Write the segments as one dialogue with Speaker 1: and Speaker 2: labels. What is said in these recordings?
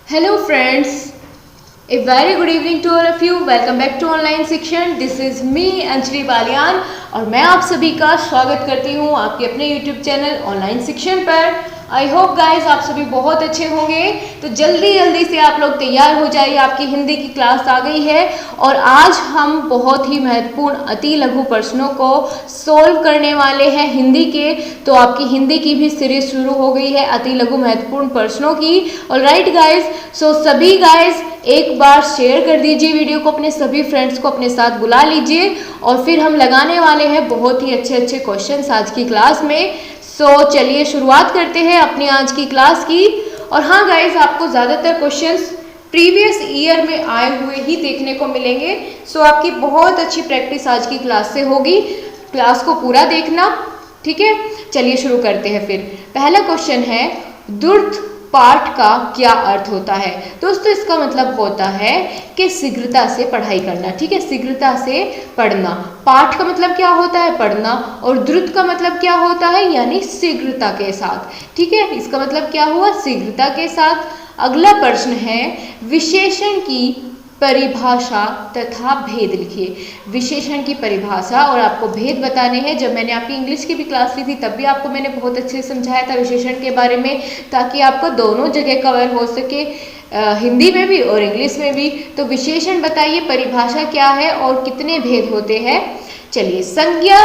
Speaker 1: Hello friends, a very good evening to all of you. Welcome back to online section. This is me Anjali Balyan और मैं आप सभी का स्वागत करती हूँ आपके अपने YouTube चैनल ऑनलाइन सेक्शन पर। आई होप गाइज आप सभी बहुत अच्छे होंगे। तो जल्दी जल्दी से आप लोग तैयार हो जाइए, आपकी हिंदी की क्लास आ गई है और आज हम बहुत ही महत्वपूर्ण अति लघु प्रश्नों को सोल्व करने वाले हैं हिंदी के। तो आपकी हिंदी की भी सीरीज शुरू हो गई है अति लघु महत्वपूर्ण प्रश्नों की। ऑलराइट गाइज, सो सभी गाइज एक बार शेयर कर दीजिए वीडियो को, अपने सभी फ्रेंड्स को अपने साथ बुला लीजिए और फिर हम लगाने वाले हैं बहुत ही अच्छे अच्छे क्वेश्चंस आज की क्लास में। सो चलिए शुरुआत करते हैं अपनी आज की क्लास की। और हाँ गाइज, आपको ज़्यादातर क्वेश्चंस प्रीवियस ईयर में आए हुए ही देखने को मिलेंगे। सो आपकी बहुत अच्छी प्रैक्टिस आज की क्लास से होगी। क्लास को पूरा देखना, ठीक है। चलिए शुरू करते हैं फिर। पहला क्वेश्चन है, द्रुत पाठ का क्या अर्थ होता है? दोस्तों इसका मतलब होता है कि शीघ्रता से पढ़ाई करना, ठीक है, शीघ्रता से पढ़ना। पाठ का मतलब क्या होता है? पढ़ना। और द्रुत का मतलब क्या होता है? यानी शीघ्रता के साथ, ठीक है। इसका मतलब क्या हुआ? शीघ्रता के साथ। अगला प्रश्न है, विशेषण की परिभाषा तथा भेद लिखिए। विशेषण की परिभाषा और आपको भेद बताने हैं। जब मैंने आपकी इंग्लिश की भी क्लास ली थी तब भी आपको मैंने बहुत अच्छे से समझाया था विशेषण के बारे में, ताकि आपको दोनों जगह कवर हो सके, हिंदी में भी और इंग्लिश में भी। तो विशेषण बताइए, परिभाषा क्या है और कितने भेद होते हैं। चलिए, संज्ञा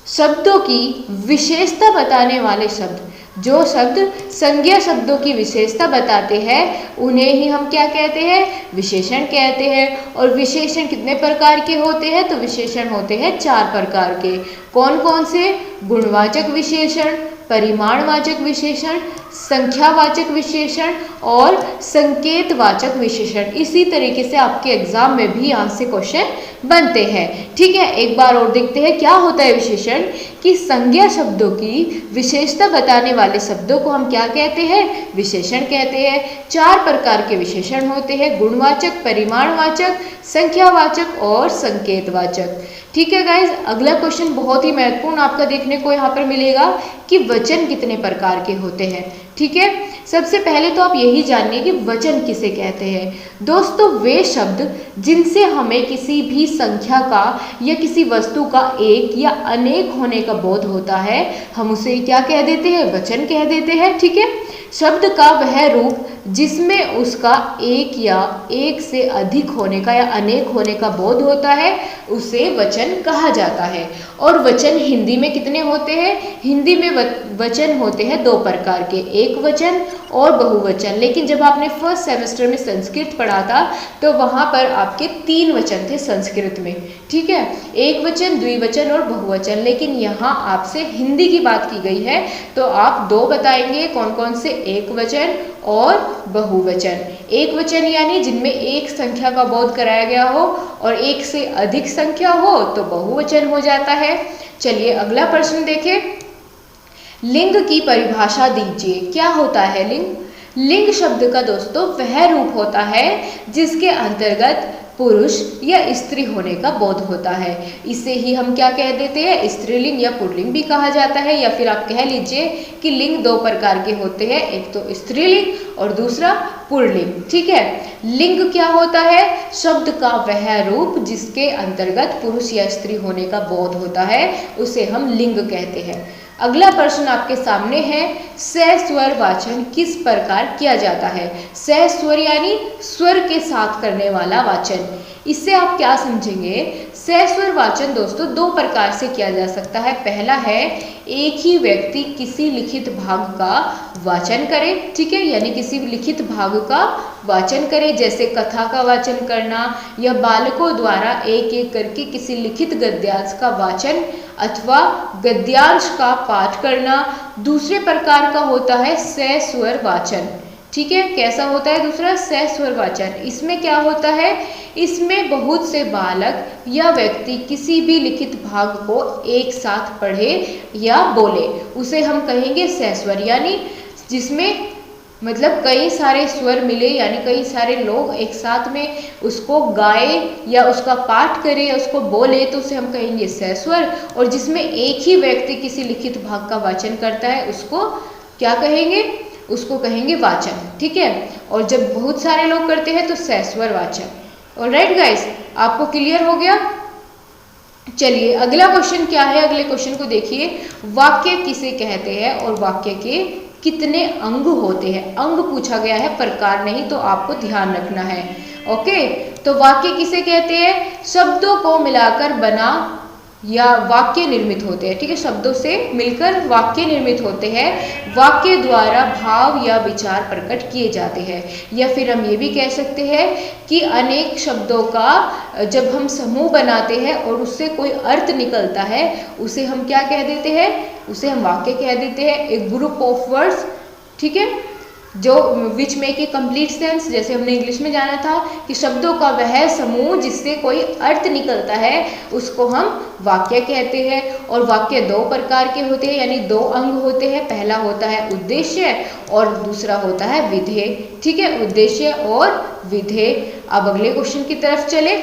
Speaker 1: शब्दों की विशेषता बताने वाले शब्द, जो शब्द संज्ञा शब्दों की विशेषता बताते हैं उन्हें ही हम क्या कहते हैं? विशेषण कहते हैं। और विशेषण कितने प्रकार के होते हैं? तो विशेषण होते हैं 4 प्रकार के। कौन कौन से? गुणवाचक विशेषण, परिमाणवाचक विशेषण, संख्यावाचक विशेषण और संकेतवाचक विशेषण। इसी तरीके से आपके एग्जाम में भी यहाँ से क्वेश्चन बनते हैं, ठीक है। एक बार और देखते हैं क्या होता है विशेषण। कि संज्ञा शब्दों की विशेषता बताने वाले शब्दों को हम क्या कहते हैं? विशेषण कहते हैं। 4 प्रकार के विशेषण होते हैं, गुणवाचक, परिमाणवाचक, संख्यावाचक और संकेतवाचक, ठीक है गाइज। अगला क्वेश्चन बहुत ही महत्वपूर्ण आपका देखने को यहाँ पर मिलेगा कि वचन कितने प्रकार के होते हैं, ठीक है। सबसे पहले तो आप यही जानिए कि वचन किसे कहते हैं। दोस्तों वे शब्द जिनसे हमें किसी भी संख्या का या किसी वस्तु का एक या अनेक होने का बोध होता है, हम उसे क्या कह देते हैं? वचन कह देते हैं, ठीक है। शब्द का वह रूप जिसमें उसका एक या एक से अधिक होने का या अनेक होने का बोध होता है उसे वचन कहा जाता है। और वचन हिंदी में कितने होते हैं? हिंदी में वचन होते हैं 2 प्रकार के, एक वचन और बहुवचन। लेकिन जब आपने फर्स्ट सेमेस्टर में संस्कृत पढ़ा था तो वहाँ पर आपके 3 वचन थे संस्कृत में, ठीक है, एक वचन, द्विवचन और बहुवचन। लेकिन यहाँ आपसे हिंदी की बात की गई है तो आप 2 बताएंगे। कौन कौन से? एक वचन और बहुवचन। एक वचन यानी जिनमें एक संख्या का बोध कराया गया हो और एक से अधिक संख्या हो तो बहुवचन हो जाता है। चलिए अगला प्रश्न देखें। लिंग की परिभाषा दीजिए। क्या होता है लिंग? लिंग शब्द का दोस्तों वह रूप होता है जिसके अंतर्गत पुरुष या स्त्री होने का बोध होता है। इसे ही हम क्या कह देते हैं? स्त्रीलिंग या पुल्लिंग भी कहा जाता है। या फिर आप कह लीजिए कि लिंग 2 प्रकार के होते हैं, एक तो स्त्रीलिंग और दूसरा पुल्लिंग, ठीक है। लिंग क्या होता है? शब्द का वह रूप जिसके अंतर्गत पुरुष या स्त्री होने का बोध होता है उसे हम लिंग कहते हैं। अगला प्रश्न आपके सामने है, सस्वर वाचन किस प्रकार किया जाता है? सस्वर यानी स्वर के साथ करने वाला वाचन। इससे आप क्या समझेंगे? सस्वर वाचन दोस्तों 2 प्रकार से किया जा सकता है। पहला है, एक ही व्यक्ति किसी लिखित भाग का वाचन करे, ठीक है, यानी किसी लिखित भाग का वाचन करे, जैसे कथा का वाचन करना या बालकों द्वारा एक एक करके किसी लिखित गद्यांश का वाचन अथवा गद्यांश का पाठ करना। दूसरे प्रकार का होता है सस्वर वाचन, ठीक है। कैसा होता है दूसरा? सस्वर वाचन। इसमें क्या होता है? इसमें बहुत से बालक या व्यक्ति किसी भी लिखित भाग को एक साथ पढ़े या बोले, उसे हम कहेंगे सस्वर। यानी जिसमें मतलब कई सारे स्वर मिले, यानी कई सारे लोग एक साथ में उसको गाए या उसका पाठ करे या उसको बोले तो उसे हम कहेंगे सस्वर। और जिसमें एक ही व्यक्ति किसी लिखित भाग का वाचन करता है उसको क्या कहेंगे? उसको कहेंगे वाचक, ठीक है। और जब बहुत सारे लोग करते हैं तो सस्वर वाचक। ऑलराइट गाइस, आपको क्लियर हो गया? चलिए अगला क्वेश्चन क्या है, अगले क्वेश्चन को देखिए। वाक्य किसे कहते हैं और वाक्य के कितने अंग होते हैं? अंग पूछा गया है, प्रकार नहीं, तो आपको ध्यान रखना है। ओके, तो वाक्य किसे कहते हैं? शब्दों को मिलाकर बना या वाक्य निर्मित होते हैं, ठीक है। शब्दों से मिलकर वाक्य निर्मित होते हैं। वाक्य द्वारा भाव या विचार प्रकट किए जाते हैं। या फिर हम ये भी कह सकते हैं कि अनेक शब्दों का जब हम समूह बनाते हैं और उससे कोई अर्थ निकलता है, उसे हम क्या कह देते हैं? उसे हम वाक्य कह देते हैं। एक ग्रुप ऑफ वर्ड्स, ठीक है, जो which make a complete sense, जैसे हमने इंग्लिश में जाना था कि शब्दों का वह समूह जिससे कोई अर्थ निकलता है, उसको हम वाक्य कहते हैं। और वाक्य दो प्रकार के होते हैं, यानी दो अंग होते हैं। पहला होता है उद्देश्य और दूसरा होता है विधेय, ठीक है, उद्देश्य और विधेय। अब अगले क्वेश्चन की तरफ चले।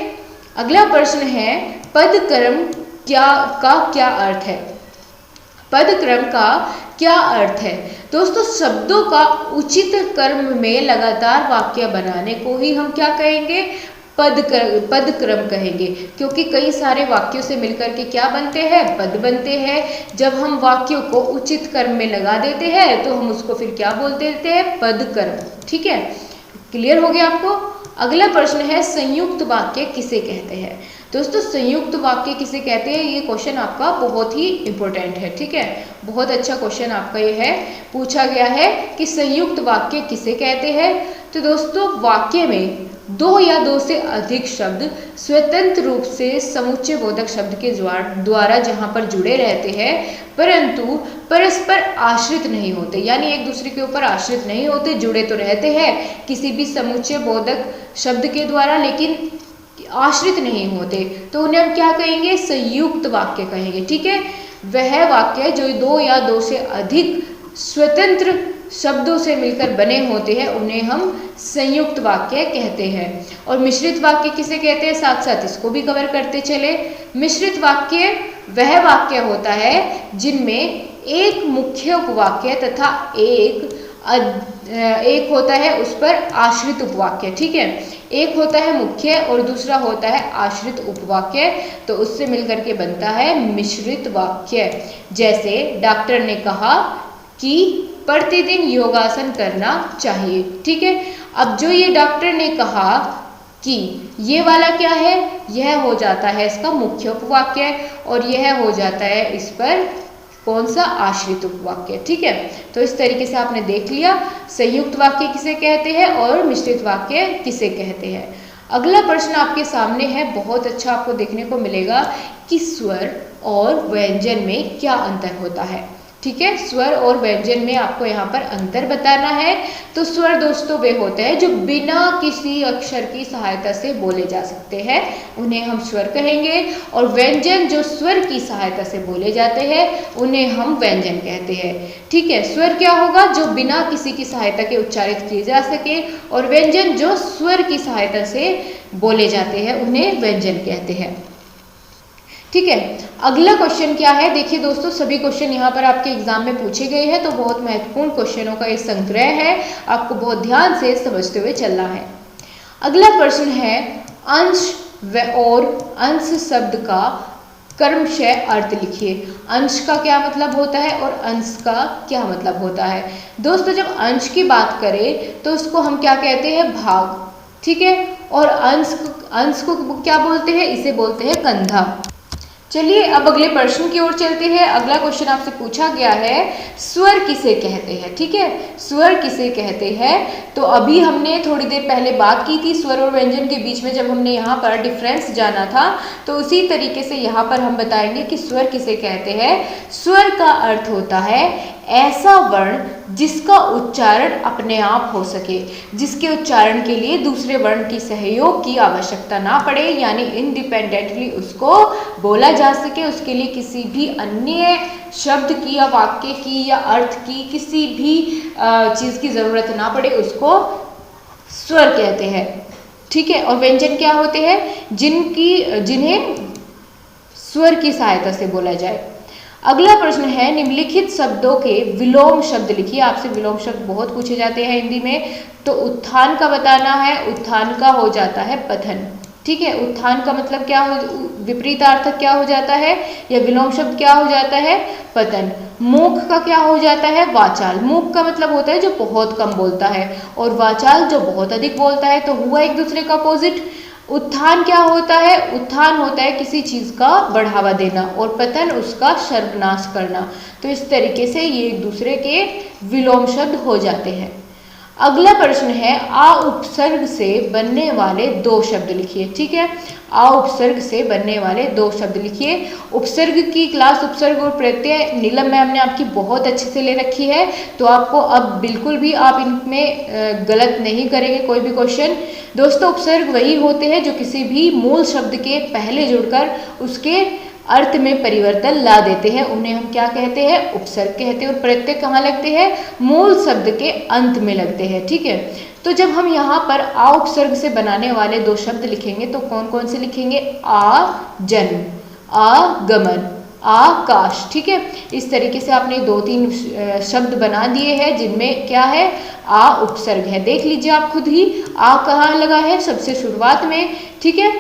Speaker 1: अगला प्रश्न है, पद क्रम क्या अर्थ है? पद क्रम का क्या अर्थ है? दोस्तों, शब्दों का उचित क्रम में लगातार वाक्य बनाने को ही हम क्या कहेंगे? पद क्रम कहेंगे। क्योंकि कई सारे वाक्यों से मिलकर के क्या बनते हैं? पद बनते हैं। जब हम वाक्यों को उचित क्रम में लगा देते हैं तो हम उसको फिर क्या बोल देते हैं? पद क्रम, ठीक है। क्लियर हो गया आपको? अगला प्रश्न है, संयुक्त वाक्य किसे कहते हैं? दोस्तों, संयुक्त वाक्य किसे कहते हैं? ये क्वेश्चन आपका बहुत ही इंपॉर्टेंट है, ठीक है। बहुत अच्छा क्वेश्चन आपका ये है, पूछा गया है कि संयुक्त वाक्य किसे कहते हैं। तो दोस्तों, वाक्य में दो या दो से अधिक शब्द स्वतंत्र रूप से समुच्चय बोधक शब्द के द्वारा जहां पर जुड़े रहते हैं, परंतु परस्पर आश्रित नहीं होते, यानी एक दूसरे के ऊपर आश्रित नहीं होते, जुड़े तो रहते हैं किसी भी समुच्चय बोधक शब्द के द्वारा, लेकिन आश्रित नहीं होते, तो उन्हें हम क्या कहेंगे? संयुक्त वाक्य कहेंगे, ठीक है। वह वाक्य जो दो या दो से अधिक स्वतंत्र शब्दों से मिलकर बने होते हैं, उन्हें हम संयुक्त वाक्य कहते हैं। और मिश्रित वाक्य किसे कहते हैं? साथ साथ इसको भी कवर करते चले। मिश्रित वाक्य वह वाक्य होता है जिनमें एक मुख्य उपवाक्य तथा एक होता है उस पर आश्रित उपवाक्य, ठीक है। एक होता है मुख्य और दूसरा होता है आश्रित उपवाक्य, तो उससे मिलकर के बनता है मिश्रित वाक्य। जैसे डॉक्टर ने कहा कि प्रतिदिन योगासन करना चाहिए, ठीक है। अब जो ये डॉक्टर ने कहा कि, ये वाला क्या है? यह हो जाता है इसका मुख्य उपवाक्य और यह हो जाता है इस पर कौन सा? आश्रित उपवाक्य, ठीक है। तो इस तरीके से आपने देख लिया संयुक्त वाक्य किसे कहते हैं और मिश्रित वाक्य किसे कहते हैं। अगला प्रश्न आपके सामने है, बहुत अच्छा आपको देखने को मिलेगा कि स्वर और व्यंजन में क्या अंतर होता है, ठीक है। स्वर और व्यंजन में आपको यहाँ पर अंतर बताना है। तो स्वर दोस्तों वे होते हैं जो बिना किसी अक्षर की सहायता से बोले जा सकते हैं, उन्हें हम स्वर कहेंगे। और व्यंजन जो स्वर की सहायता से बोले जाते हैं, उन्हें हम व्यंजन कहते हैं, ठीक है। स्वर क्या होगा? जो बिना किसी की सहायता के उच्चारित किए जा सके, और व्यंजन जो स्वर की सहायता से बोले जाते हैं, उन्हें व्यंजन कहते हैं, ठीक है। अगला क्वेश्चन क्या है? देखिए दोस्तों, सभी क्वेश्चन यहाँ पर आपके एग्जाम में पूछे गए हैं, तो बहुत महत्वपूर्ण क्वेश्चनों का ये संग्रह है, आपको बहुत ध्यान से समझते हुए चलना है। अगला प्रश्न है, अंश और अंश शब्द का क्रमशः अर्थ लिखिए। अंश का क्या मतलब होता है और अंश का क्या मतलब होता है? दोस्तों, जब अंश की बात करें तो उसको हम क्या कहते हैं? भाग, ठीक है। और अंश को क्या बोलते हैं? इसे बोलते हैं कंधा। चलिए अब अगले प्रश्न की ओर चलते हैं। अगला क्वेश्चन आपसे पूछा गया है, स्वर किसे कहते हैं, ठीक है। स्वर किसे कहते हैं? तो अभी हमने थोड़ी देर पहले बात की थी स्वर और व्यंजन के बीच में, जब हमने यहाँ पर डिफरेंस जाना था, तो उसी तरीके से यहाँ पर हम बताएंगे कि स्वर किसे कहते हैं। स्वर का अर्थ होता है ऐसा वर्ण जिसका उच्चारण अपने आप हो सके, जिसके उच्चारण के लिए दूसरे वर्ण की सहयोग की आवश्यकता ना पड़े, यानी इंडिपेंडेंटली उसको बोला जा सके, उसके लिए किसी भी अन्य शब्द की या वाक्य की या अर्थ की किसी भी चीज़ की ज़रूरत ना पड़े, उसको स्वर कहते हैं, ठीक है। और व्यंजन क्या होते हैं? जिन्हें स्वर की सहायता से बोला जाए। अगला प्रश्न है, निम्नलिखित शब्दों के विलोम शब्द लिखिए। आपसे विलोम शब्द बहुत पूछे जाते हैं हिंदी में। तो उत्थान का बताना है, उत्थान का हो जाता है पतन। ठीक है, उत्थान का मतलब क्या हो, विपरीतार्थक क्या हो जाता है, या विलोम शब्द क्या हो जाता है, पतन। मूक का क्या हो जाता है, वाचाल। मूक का मतलब होता है जो बहुत कम बोलता है, और वाचाल जो बहुत अधिक बोलता है। तो हुआ एक दूसरे का अपोजिट। उत्थान क्या होता है, उत्थान होता है किसी चीज का बढ़ावा देना, और पतन उसका सर्वनाश करना। तो इस तरीके से ये एक दूसरे के विलोम शब्द हो जाते हैं। अगला प्रश्न है, आ उपसर्ग से बनने वाले दो शब्द लिखिए। ठीक है, आ उपसर्ग से बनने वाले दो शब्द लिखिए। उपसर्ग की क्लास उपसर्ग और प्रत्यय नीलम मैम ने आपकी बहुत अच्छे से ले रखी है, तो आपको अब बिल्कुल भी आप इनमें गलत नहीं करेंगे कोई भी क्वेश्चन। दोस्तों, उपसर्ग वही होते हैं जो किसी भी मूल शब्द के पहले जुड़कर उसके अर्थ में परिवर्तन ला देते हैं, उन्हें हम क्या कहते हैं, उपसर्ग कहते हैं। और प्रत्यय कहाँ लगते हैं, मूल शब्द के अंत में लगते हैं। ठीक है, तो जब हम यहाँ पर आ उपसर्ग से बनाने वाले दो शब्द लिखेंगे तो कौन कौन से लिखेंगे, आजन्म, आगमन, आकाश। ठीक है, इस तरीके से आपने दो तीन शब्द बना दिए हैं जिनमें क्या है, आ उपसर्ग है। देख लीजिए आप खुद ही, आ कहाँ लगा है, सबसे शुरुआत में। ठीक है,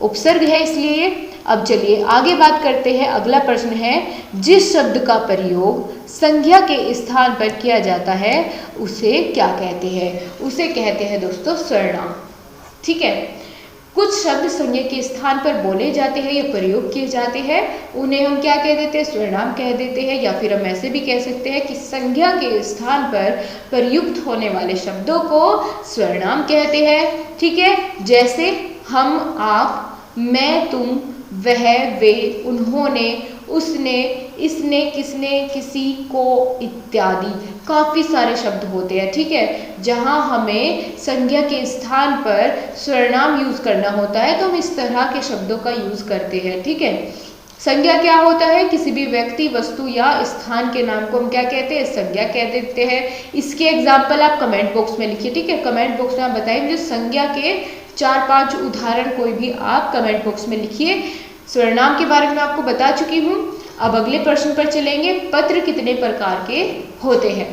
Speaker 1: उपसर्ग है इसलिए। अब चलिए आगे बात करते हैं। अगला प्रश्न है, जिस शब्द का प्रयोग संज्ञा के स्थान पर किया जाता है उसे क्या कहते हैं, उसे कहते हैं दोस्तों सर्वनाम। ठीक है, कुछ शब्द संज्ञा के स्थान पर बोले जाते हैं या प्रयोग किए जाते हैं, उन्हें हम क्या कह देते हैं, सर्वनाम कह देते हैं। या फिर हम ऐसे भी कह सकते हैं कि संज्ञा के स्थान पर प्रयुक्त होने वाले शब्दों को सर्वनाम कहते हैं। ठीक है, जैसे हम, आप, मैं, तुम, वह, वे, उन्होंने, उसने, इसने, किसने, किसी, को इत्यादि काफ़ी सारे शब्द होते हैं। ठीक है, जहाँ हमें संज्ञा के स्थान पर सर्वनाम यूज़ करना होता है तो हम इस तरह के शब्दों का यूज़ करते हैं। ठीक है, संज्ञा क्या होता है, किसी भी व्यक्ति, वस्तु या स्थान के नाम को हम क्या कहते हैं, संज्ञा कह देते हैं। इसके एग्जाम्पल आप कमेंट बॉक्स में लिखिए। ठीक है, कमेंट बॉक्स में आप बताइए मुझे संज्ञा के 4-5 उदाहरण कोई भी आप कमेंट बॉक्स में लिखिए। सर्वनाम के बारे में आपको बता चुकी हूँ। अब अगले प्रश्न पर चलेंगे, पत्र कितने प्रकार के होते हैं।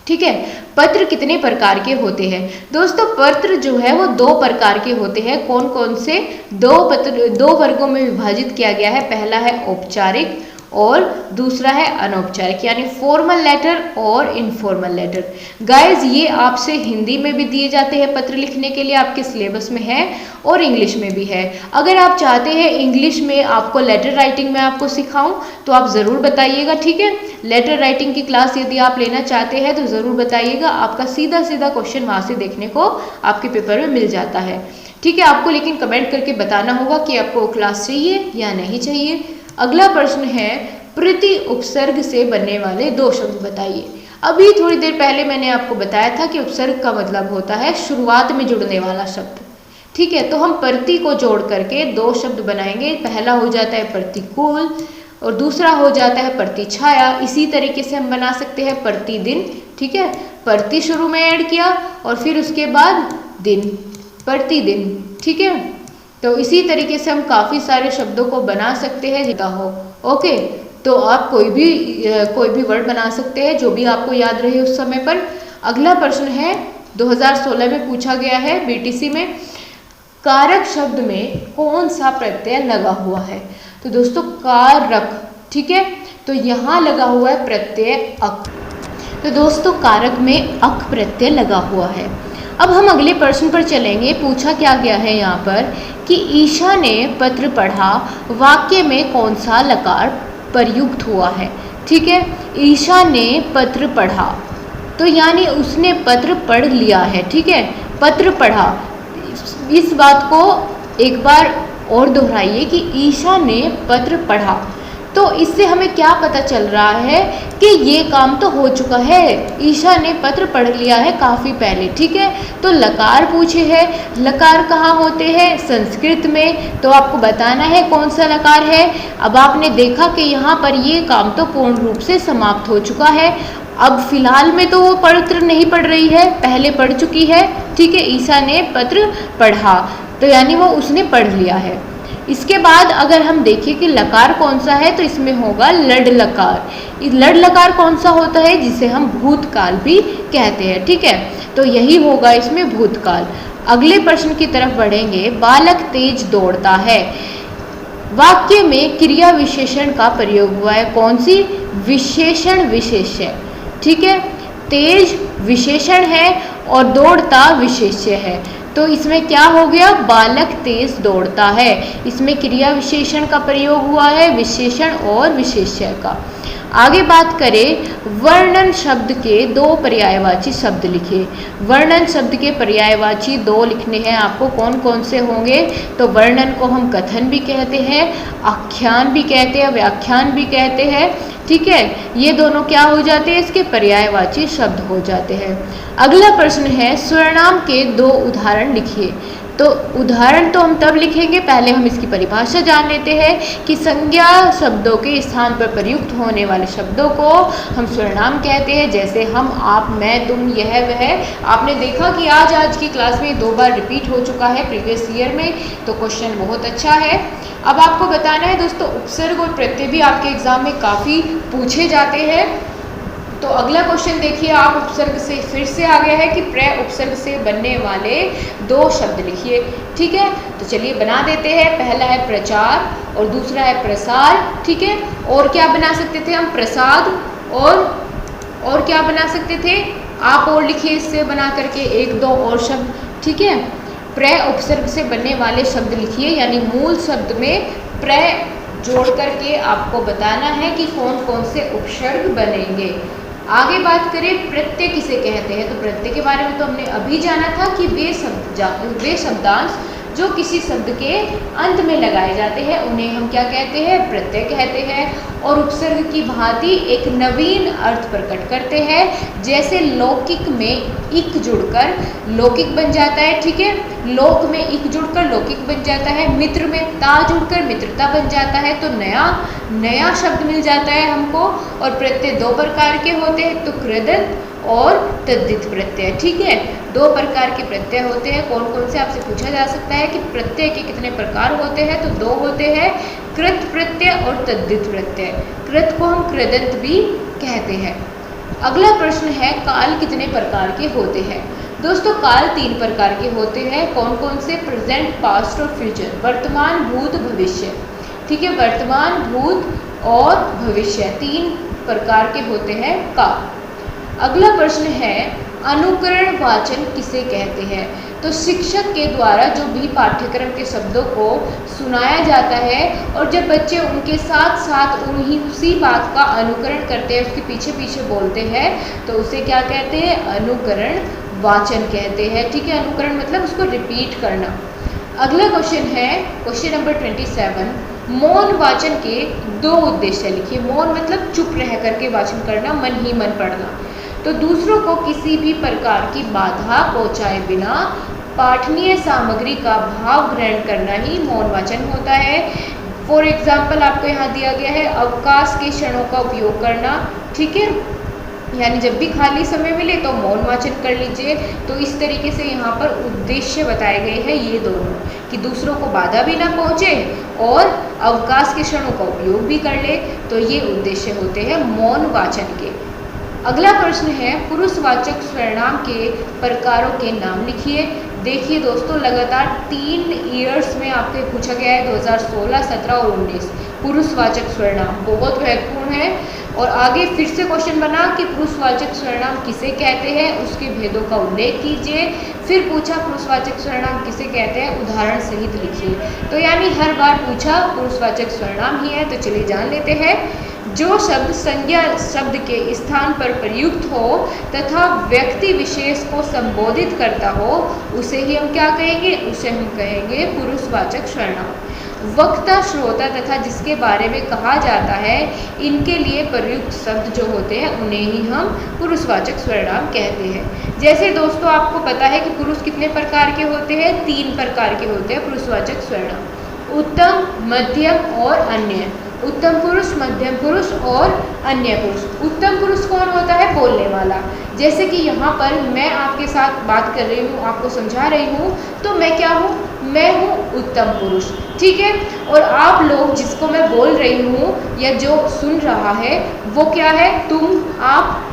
Speaker 1: ठीक है, पत्र कितने प्रकार के होते हैं। दोस्तों, पत्र जो है वो 2 प्रकार के होते हैं। कौन कौन से, 2 वर्गों में विभाजित किया गया है। पहला है औपचारिक और दूसरा है अनौपचारिक, यानी फॉर्मल लेटर और इनफॉर्मल लेटर। गाइज, ये आपसे हिंदी में भी दिए जाते हैं पत्र लिखने के लिए, आपके सिलेबस में है, और इंग्लिश में भी है। अगर आप चाहते हैं इंग्लिश में आपको लेटर राइटिंग में आपको सिखाऊं तो आप ज़रूर बताइएगा। ठीक है, लेटर राइटिंग की क्लास यदि आप लेना चाहते हैं तो ज़रूर बताइएगा। आपका सीधा सीधा क्वेश्चन वहाँ से देखने को आपके पेपर में मिल जाता है। ठीक है, आपको लेकिन कमेंट करके बताना होगा कि आपको क्लास चाहिए या नहीं चाहिए। अगला प्रश्न है, प्रति उपसर्ग से बनने वाले 2 शब्द बताइए। अभी थोड़ी देर पहले मैंने आपको बताया था कि उपसर्ग का मतलब होता है शुरुआत में जुड़ने वाला शब्द। ठीक है, तो हम प्रति को जोड़ करके 2 शब्द बनाएंगे। पहला हो जाता है प्रतिकूल और दूसरा हो जाता है प्रतिछाया। इसी तरीके से हम बना सकते हैं प्रतिदिन। ठीक है, प्रति शुरू में ऐड किया और फिर उसके बाद दिन, प्रतिदिन। ठीक है, तो इसी तरीके से हम काफ़ी सारे शब्दों को बना सकते हैं जितना हो। ओके, तो आप कोई भी वर्ड बना सकते हैं जो भी आपको याद रहे उस समय पर। अगला प्रश्न है, 2016 में पूछा गया है बीटीसी में, कारक शब्द में कौन सा प्रत्यय लगा हुआ है। तो दोस्तों, कारक, ठीक है, तो यहाँ लगा हुआ है प्रत्यय अक। तो दोस्तों, कारक में अक प्रत्यय लगा हुआ है। अब हम अगले प्रश्न पर चलेंगे। पूछा क्या गया है यहाँ पर कि ईशा ने पत्र पढ़ा, वाक्य में कौन सा लकार प्रयुक्त हुआ है। ठीक है, ईशा ने पत्र पढ़ा, तो यानी उसने पत्र पढ़ लिया है। ठीक है, पत्र पढ़ा, इस बात को एक बार और दोहराइए कि ईशा ने पत्र पढ़ा। तो इससे हमें क्या पता चल रहा है कि ये काम तो हो चुका है, ईशा ने पत्र पढ़ लिया है काफ़ी पहले। ठीक है, तो लकार पूछे है, लकार कहाँ होते हैं, संस्कृत में, तो आपको बताना है कौन सा लकार है। अब आपने देखा कि यहाँ पर ये काम तो पूर्ण रूप से समाप्त हो चुका है। अब फिलहाल में तो वो पत्र नहीं पढ़ रही है, पहले पढ़ चुकी है। ठीक है, ईशा ने पत्र पढ़ा, तो यानी वो उसने पढ़ लिया है। इसके बाद अगर हम देखें कि लकार कौन सा है तो इसमें होगा लड लकार। लड लकार कौन सा होता है, जिसे हम भूतकाल भी कहते हैं, ठीक है। तो यही होगा इसमें भूतकाल। अगले प्रश्न की तरफ बढ़ेंगे। बालक तेज दौड़ता है, वाक्य में क्रिया विशेषण का प्रयोग हुआ है। कौन सी? विशेषण विशेष्य, ठीक है। तेज विशेषण है और दौड़ता विशेष्य है, तो इसमें क्या हो गया? बालक तेज दौड़ता है। इसमें क्रिया विशेषण का प्रयोग हुआ है, विशेषण और विशेष्य का। आगे बात करें, वर्णन शब्द के दो पर्यायवाची शब्द लिखिए। वर्णन शब्द के पर्यायवाची दो लिखने हैं आपको। कौन कौन से होंगे? तो वर्णन को हम कथन भी कहते हैं, आख्यान भी कहते हैं, व्याख्यान भी कहते हैं, ठीक है। ये दोनों क्या हो जाते हैं? इसके पर्यायवाची शब्द हो जाते हैं। अगला प्रश्न है, सर्वनाम के दो उदाहरण लिखिए। तो उदाहरण तो हम तब लिखेंगे, पहले हम इसकी परिभाषा जान लेते हैं कि संज्ञा शब्दों के स्थान पर प्रयुक्त होने वाले शब्दों को हम सर्वनाम कहते हैं। जैसे हम, आप, मैं, तुम, यह, वह। आपने देखा कि आज की क्लास में 2 बार रिपीट हो चुका है प्रीवियस ईयर में, तो क्वेश्चन बहुत अच्छा है। अब आपको बताना है दोस्तों, उपसर्ग और प्रत्यय भी आपके एग्जाम में काफ़ी पूछे जाते हैं। तो अगला क्वेश्चन देखिए आप, उपसर्ग से फिर से आ गया है कि प्रत्यय उपसर्ग से बनने वाले 2 शब्द लिखिए, ठीक है। तो चलिए बना देते हैं। पहला है प्रचार और दूसरा है प्रसार, ठीक है। और क्या बना सकते थे हम? प्रसाद और क्या बना सकते थे? आप और लिखिए इससे बना करके 1-2 और शब्द, ठीक है। प्रत्यय उपसर्ग से बनने वाले शब्द लिखिए, यानी मूल शब्द में प्रत्यय जोड़ करके आपको बताना है कि कौन कौन से उपसर्ग बनेंगे। आगे बात करें, प्रत्यय किसे कहते हैं? तो प्रत्यय के बारे में तो हमने अभी जाना था कि वे शब्दांश जो किसी शब्द के अंत में लगाए जाते हैं उन्हें हम क्या कहते हैं? प्रत्यय कहते हैं। और उपसर्ग की भांति एक नवीन अर्थ प्रकट करते हैं। जैसे लौकिक में इक जुड़कर लौकिक बन जाता है, ठीक है। लोक में इक जुड़कर लौकिक बन जाता है। मित्र में ता जुड़कर मित्रता बन जाता है, तो नया शब्द मिल जाता है हमको। और प्रत्यय 2 प्रकार के होते हैं, तो कृदंत और तद्धित प्रत्यय, ठीक है। 2 प्रकार के प्रत्यय होते हैं। कौन कौन से आपसे पूछा जा सकता है कि प्रत्यय के कितने प्रकार होते हैं? तो 2 होते हैं, कृत प्रत्यय और तद्धित प्रत्यय। कृत को हम कृदंत भी कहते हैं। अगला प्रश्न है, काल कितने प्रकार के होते हैं? दोस्तों काल 3 प्रकार के होते हैं। कौन कौन से? प्रेजेंट, पास्ट और फ्यूचर। वर्तमान, भूत, भविष्य, ठीक है। वर्तमान, भूत और भविष्य 3 प्रकार के होते हैं काल। अगला प्रश्न है, अनुकरण वाचन किसे कहते हैं? तो शिक्षक के द्वारा जो भी पाठ्यक्रम के शब्दों को सुनाया जाता है और जब बच्चे उनके साथ साथ उसी बात का अनुकरण करते हैं, उसके पीछे पीछे बोलते हैं, तो उसे क्या कहते हैं? अनुकरण वाचन कहते हैं, ठीक है। अनुकरण मतलब उसको रिपीट करना। अगला क्वेश्चन है, क्वेश्चन नंबर 27, मौन वाचन के 2 उद्देश्य लिखिए। मौन मतलब चुप रह करके वाचन करना, मन ही मन पढ़ना। तो दूसरों को किसी भी प्रकार की बाधा पहुंचाए बिना पाठनीय सामग्री का भाव ग्रहण करना ही मौन वाचन होता है। फॉर एग्जाम्पल आपको यहाँ दिया गया है, अवकाश के क्षणों का उपयोग करना, ठीक है। यानी जब भी खाली समय मिले तो मौन वाचन कर लीजिए। तो इस तरीके से यहाँ पर उद्देश्य बताए गए हैं ये दोनों, कि दूसरों को बाधा भी ना पहुँचे और अवकाश के क्षणों का उपयोग भी कर ले। तो ये उद्देश्य होते हैं मौन वाचन के। अगला प्रश्न है, पुरुषवाचक सर्वनाम के प्रकारों के नाम लिखिए। देखिए दोस्तों, लगातार 3 ईयर्स में आपके पूछा गया है, 2016, 17 और 19। पुरुषवाचक सर्वनाम बहुत महत्वपूर्ण है। और आगे फिर से क्वेश्चन बना कि पुरुषवाचक सर्वनाम किसे कहते हैं, उसके भेदों का उल्लेख कीजिए। फिर पूछा पुरुषवाचक सर्वनाम किसे कहते हैं, उदाहरण सहित लिखिए। तो यानी हर बार पूछा पुरुषवाचक सर्वनाम ही है। तो चलिए जान लेते हैं। जो शब्द संज्ञा शब्द के स्थान पर प्रयुक्त हो तथा व्यक्ति विशेष को संबोधित करता हो, उसे ही हम क्या कहेंगे? उसे हम कहेंगे पुरुषवाचक सर्वनाम। वक्ता, श्रोता तथा जिसके बारे में कहा जाता है, इनके लिए प्रयुक्त शब्द जो होते हैं उन्हें ही हम पुरुषवाचक सर्वनाम कहते हैं। जैसे दोस्तों आपको पता है कि पुरुष कितने प्रकार के होते हैं? 3 प्रकार के होते हैं पुरुषवाचक सर्वनाम, उत्तम, मध्यम और अन्य। उत्तम पुरुष, मध्यम पुरुष और अन्य पुरुष। उत्तम पुरुष कौन होता है? बोलने वाला। जैसे कि यहाँ पर मैं आपके साथ बात कर रही हूँ, आपको समझा रही हूँ, तो मैं क्या हूँ? मैं हूँ उत्तम पुरुष, ठीक है। और आप लोग जिसको मैं बोल रही हूँ या जो सुन रहा है वो क्या है? तुम, आप,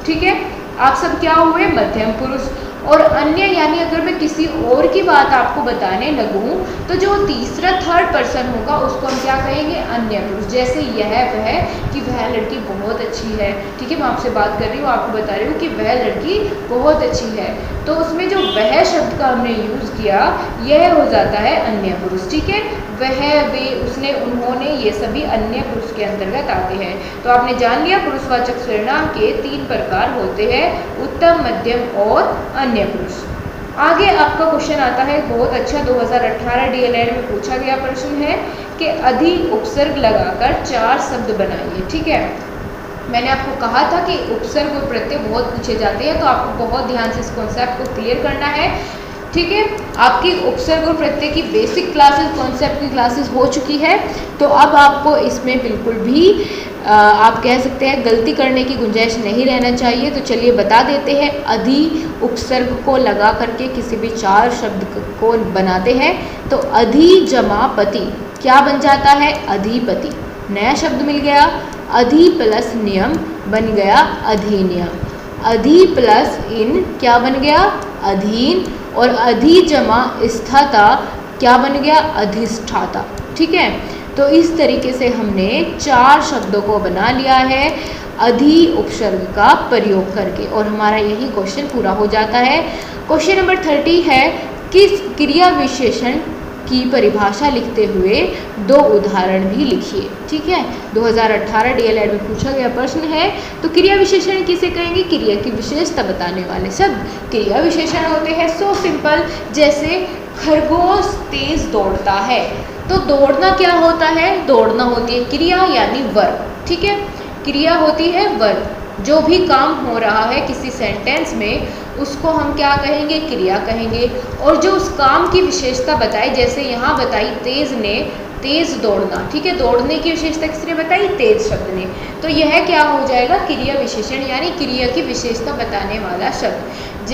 Speaker 1: ठीक है। आप सब क्या हुए? मध्यम पुरुष। और अन्य यानी अगर मैं किसी और की बात आपको बताने लगूं तो जो तीसरा थर्ड पर्सन होगा उसको हम क्या कहेंगे? अन्य पुरुष। जैसे यह वह, कि वह लड़की बहुत अच्छी है, ठीक है। मैं आपसे बात कर रही हूँ, आपको बता रही हूँ कि वह लड़की बहुत अच्छी है, तो उसमें जो वह शब्द का हमने यूज़ किया यह हो जाता है अन्य पुरुष, ठीक है। वह, वे, उसने, उन्होंने, ये सभी अन्य पुरुष के अंतर्गत आते हैं। तो आपने जान लिया पुरुषवाचक सर्वनाम के 3 प्रकार होते हैं, उत्तम, मध्यम और अन्य पुरुष। आगे आपका क्वेश्चन आता है बहुत अच्छा, 2018 डीएलएड में पूछा गया प्रश्न है कि अधि उपसर्ग लगाकर 4 शब्द बनाइए, ठीक है। मैंने आपको कहा था कि उपसर्ग और प्रत्यय बहुत पूछे जाते हैं, तो आपको बहुत ध्यान से इस कॉन्सेप्ट को क्लियर करना है, ठीक है। आपकी उपसर्ग और प्रत्यय की बेसिक क्लासेस, कॉन्सेप्ट की क्लासेस हो चुकी है, तो अब आपको इसमें बिल्कुल भी आप कह सकते हैं गलती करने की गुंजाइश नहीं रहना चाहिए। तो चलिए बता देते हैं, अधि उपसर्ग को लगा करके किसी भी 4 शब्द को बनाते हैं। तो अधि जमा पति क्या बन जाता है? अधिपति। नया शब्द मिल गया, अधि प्लस नियम बन गया अधिनियम। अधि प्लस इन क्या बन गया? अधीन। और अधि जमा स्थाता क्या बन गया? अधिष्ठाता, ठीक है। तो इस तरीके से हमने 4 शब्दों को बना लिया है अधि उपसर्ग का प्रयोग करके, और हमारा यही क्वेश्चन पूरा हो जाता है। क्वेश्चन नंबर 30 है, किस क्रिया विशेषण की परिभाषा लिखते हुए 2 उदाहरण भी लिखिए, ठीक है। 2018 डीएलएड में पूछा गया प्रश्न है। तो क्रिया विशेषण किसे कहेंगे? क्रिया की विशेषता बताने वाले शब्द क्रिया विशेषण होते हैं। सो सिंपल, जैसे खरगोश तेज दौड़ता है, तो दौड़ना क्या होता है? दौड़ना होती है क्रिया यानी वर्ब, ठीक है। क्रिया होती है वर्ब। जो भी काम हो रहा है किसी सेंटेंस में उसको हम क्या कहेंगे? क्रिया कहेंगे। और जो उस काम की विशेषता बताई, जैसे यहाँ बताई तेज ने तेज दौड़ना, ठीक है। दौड़ने की विशेषता किसने बताई? तेज शब्द ने। तो यह क्या हो जाएगा? क्रिया विशेषण यानी क्रिया की विशेषता बताने वाला शब्द।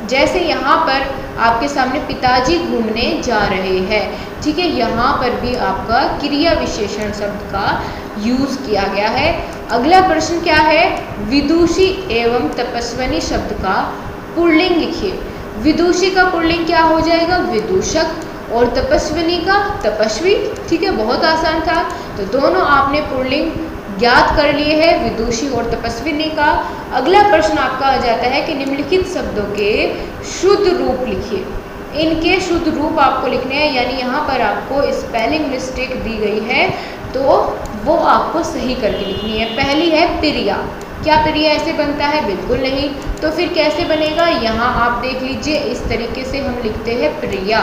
Speaker 1: जैसे यहाँ पर आपके सामने पिताजी घूमने जा रहे हैं, ठीक है। यहाँ पर भी आपका क्रिया विशेषण शब्द का यूज़ किया गया है। अगला प्रश्न क्या है? विदुषी एवं तपस्विनी शब्द का पुल्लिंग लिखिए। विदुषी का पुल्लिंग क्या हो जाएगा? विदूषक। और तपस्विनी का तपस्वी, ठीक है। बहुत आसान था। तो दोनों आपने पुल्लिंग ज्ञात कर लिए हैं, विदुषी और तपस्विनी का। अगला प्रश्न आपका आ जाता है कि निम्नलिखित शब्दों के शुद्ध रूप लिखिए। इनके शुद्ध रूप आपको लिखने हैं, यानी यहाँ पर आपको स्पेलिंग मिस्टेक दी गई है तो वो आपको सही करके लिखनी है। पहली है प्रिया। क्या प्रिया ऐसे बनता है? बिल्कुल नहीं। तो फिर कैसे बनेगा? यहाँ आप देख लीजिए, इस तरीके से हम लिखते हैं प्रिया।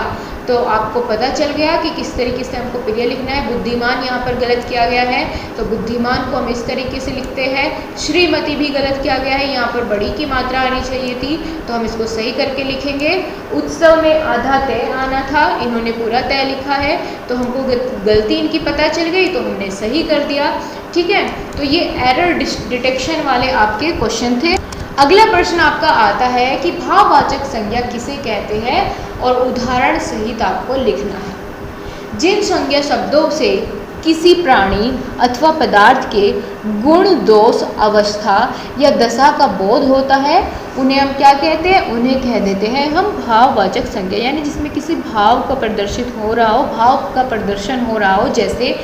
Speaker 1: तो आपको पता चल गया कि किस तरीके से हमको प्रिय लिखना है। बुद्धिमान यहाँ पर गलत किया गया है, तो बुद्धिमान को हम इस तरीके से लिखते हैं। श्रीमती भी गलत किया गया है, यहाँ पर बड़ी की मात्रा आनी चाहिए थी, तो हम इसको सही करके लिखेंगे। उत्सव में आधा तय आना था, इन्होंने पूरा तय लिखा है, तो हमको गलती इनकी पता चल गई तो हमने सही कर दिया, ठीक है। तो ये एरर डिटेक्शन वाले आपके क्वेश्चन थे। अगला प्रश्न आपका आता है कि भाववाचक संज्ञा किसे कहते हैं, और उदाहरण सहित आपको लिखना है। जिन संज्ञा शब्दों से किसी प्राणी अथवा पदार्थ के गुण, दोष, अवस्था या दशा का बोध होता है उन्हें हम क्या कहते हैं? उन्हें कह देते हैं हम भाववाचक संज्ञा। यानी जिसमें किसी भाव का प्रदर्शित हो रहा हो, भाव का प्रदर्शन हो रहा हो, जैसे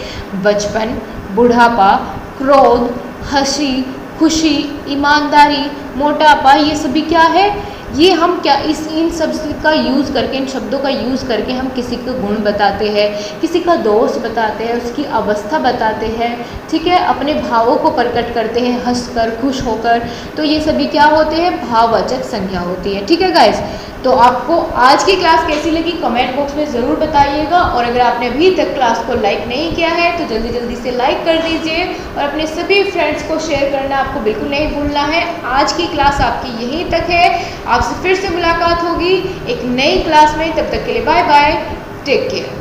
Speaker 1: बचपन, बुढ़ापा, क्रोध, हंसी, खुशी, ईमानदारी, मोटापा, ये सभी क्या है? ये हम क्या इन शब्द का यूज़ करके, इन शब्दों का यूज़ करके हम किसी का गुण बताते हैं, किसी का दोष बताते हैं, उसकी अवस्था बताते हैं, ठीक है। अपने भावों को प्रकट करते हैं हंसकर, खुश होकर। तो ये सभी क्या होते हैं? भाववाचक संज्ञा होती है, ठीक है गाइस। तो आपको आज की क्लास कैसी लगी कमेंट बॉक्स में ज़रूर बताइएगा, और अगर आपने अभी तक क्लास को लाइक नहीं किया है तो जल्दी जल्दी से लाइक कर दीजिए, और अपने सभी फ्रेंड्स को शेयर करना आपको बिल्कुल नहीं भूलना है। आज की क्लास आपकी यहीं तक है, आपसे फिर से मुलाकात होगी एक नई क्लास में। तब तक के लिए बाय बाय, टेक केयर।